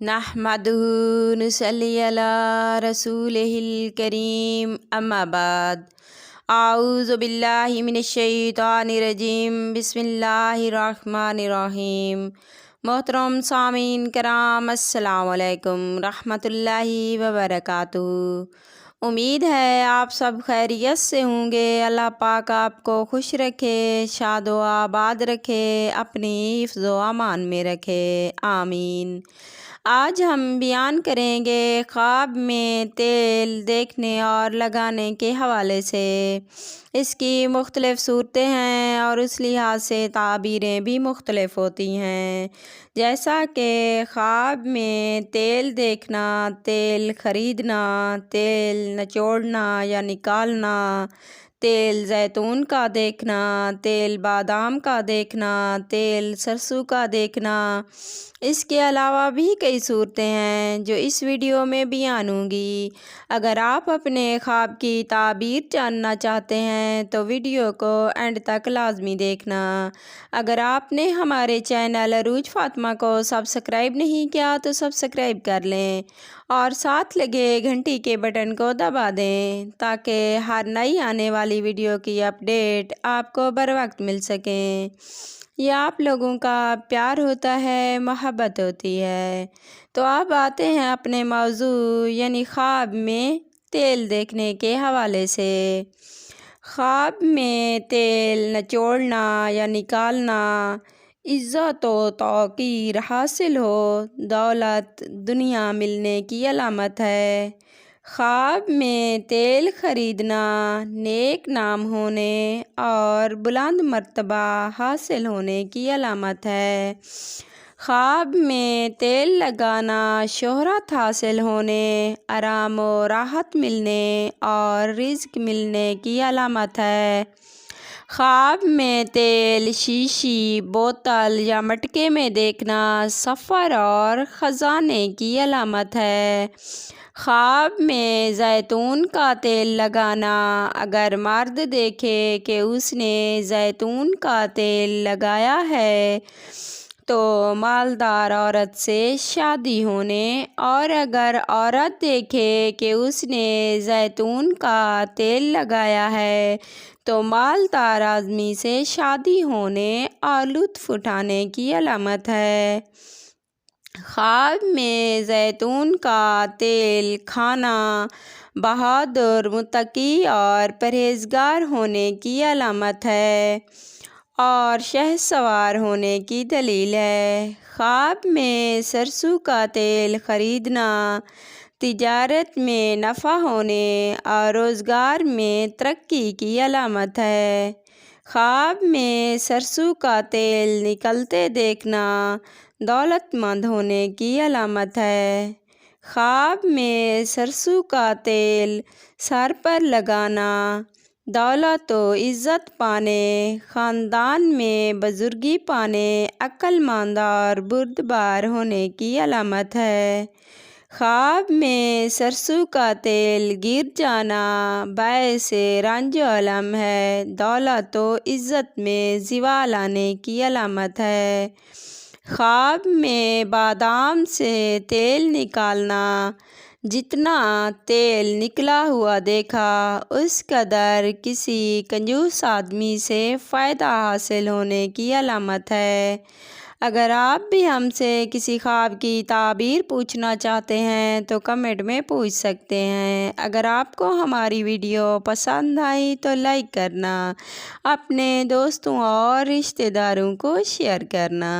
نحمدہ نصلی علی رسولہ الکریم اما بعد اعوذ باللہ من الشیطان الرجیم بسم اللہ الرحمن الرحیم۔ محترم سامعین کرام السلام علیکم رحمۃ اللہ وبرکاتہ۔ امید ہے آپ سب خیریت سے ہوں گے۔ اللہ پاک آپ کو خوش رکھے، شاد و آباد رکھے، اپنی حفظ و امان میں رکھے، آمین۔ آج ہم بیان کریں گے خواب میں تیل دیکھنے اور لگانے کے حوالے سے۔ اس کی مختلف صورتیں ہیں اور اس لحاظ سے تعبیریں بھی مختلف ہوتی ہیں، جیسا کہ خواب میں تیل دیکھنا، تیل خریدنا، تیل نچوڑنا یا نکالنا، تیل زیتون کا دیکھنا، تیل بادام کا دیکھنا، تیل سرسوں کا دیکھنا۔ اس کے علاوہ بھی کئی صورتیں ہیں جو اس ویڈیو میں بیان ہوں گی۔ اگر آپ اپنے خواب کی تعبیر جاننا چاہتے ہیں تو ویڈیو کو اینڈ تک لازمی دیکھنا۔ اگر آپ نے ہمارے چینل عروج فاطمہ کو سبسکرائب نہیں کیا تو سبسکرائب کر لیں اور ساتھ لگے گھنٹی کے بٹن کو دبا دیں تاکہ ہر نئی آنے والی ویڈیو کی اپڈیٹ آپ کو بر وقت مل سکیں۔ یہ آپ لوگوں کا پیار ہوتا ہے، محبت ہوتی ہے۔ تو اب آتے ہیں اپنے موضوع یعنی خواب میں تیل دیکھنے کے حوالے سے۔ خواب میں تیل نچوڑنا یا نکالنا عزت و توقیر حاصل ہو، دولت دنیا ملنے کی علامت ہے۔ خواب میں تیل خریدنا نیک نام ہونے اور بلند مرتبہ حاصل ہونے کی علامت ہے۔ خواب میں تیل لگانا شہرت حاصل ہونے، آرام و راحت ملنے اور رزق ملنے کی علامت ہے۔ خواب میں تیل شیشی، بوتل یا مٹکے میں دیکھنا سفر اور خزانے کی علامت ہے۔ خواب میں زیتون کا تیل لگانا، اگر مرد دیکھے کہ اس نے زیتون کا تیل لگایا ہے تو مالدار عورت سے شادی ہونے، اور اگر عورت دیکھے کہ اس نے زیتون کا تیل لگایا ہے تو مالدار آدمی سے شادی ہونے اور لطف اٹھانے کی علامت ہے۔ خواب میں زیتون کا تیل کھانا بہادر، متقی اور پرہیزگار ہونے کی علامت ہے اور شہسوار ہونے کی دلیل ہے۔ خواب میں سرسوں کا تیل خریدنا تجارت میں نفع ہونے اور روزگار میں ترقی کی علامت ہے۔ خواب میں سرسوں کا تیل نکلتے دیکھنا دولت مند ہونے کی علامت ہے۔ خواب میں سرسوں کا تیل سر پر لگانا دولت و عزت پانے، خاندان میں بزرگی پانے، عقل مند اور بردبار ہونے کی علامت ہے۔ خواب میں سرسوں کا تیل گر جانا باعث رنج و الم ہے، دولت و عزت میں زوال آنے کی علامت ہے۔ خواب میں بادام سے تیل نکالنا، جتنا تیل نکلا ہوا دیکھا اس قدر کسی کنجوس آدمی سے فائدہ حاصل ہونے کی علامت ہے۔ اگر آپ بھی ہم سے کسی خواب کی تعبیر پوچھنا چاہتے ہیں تو کمنٹ میں پوچھ سکتے ہیں۔ اگر آپ کو ہماری ویڈیو پسند آئی تو لائک کرنا، اپنے دوستوں اور رشتہ داروں کو شیئر کرنا۔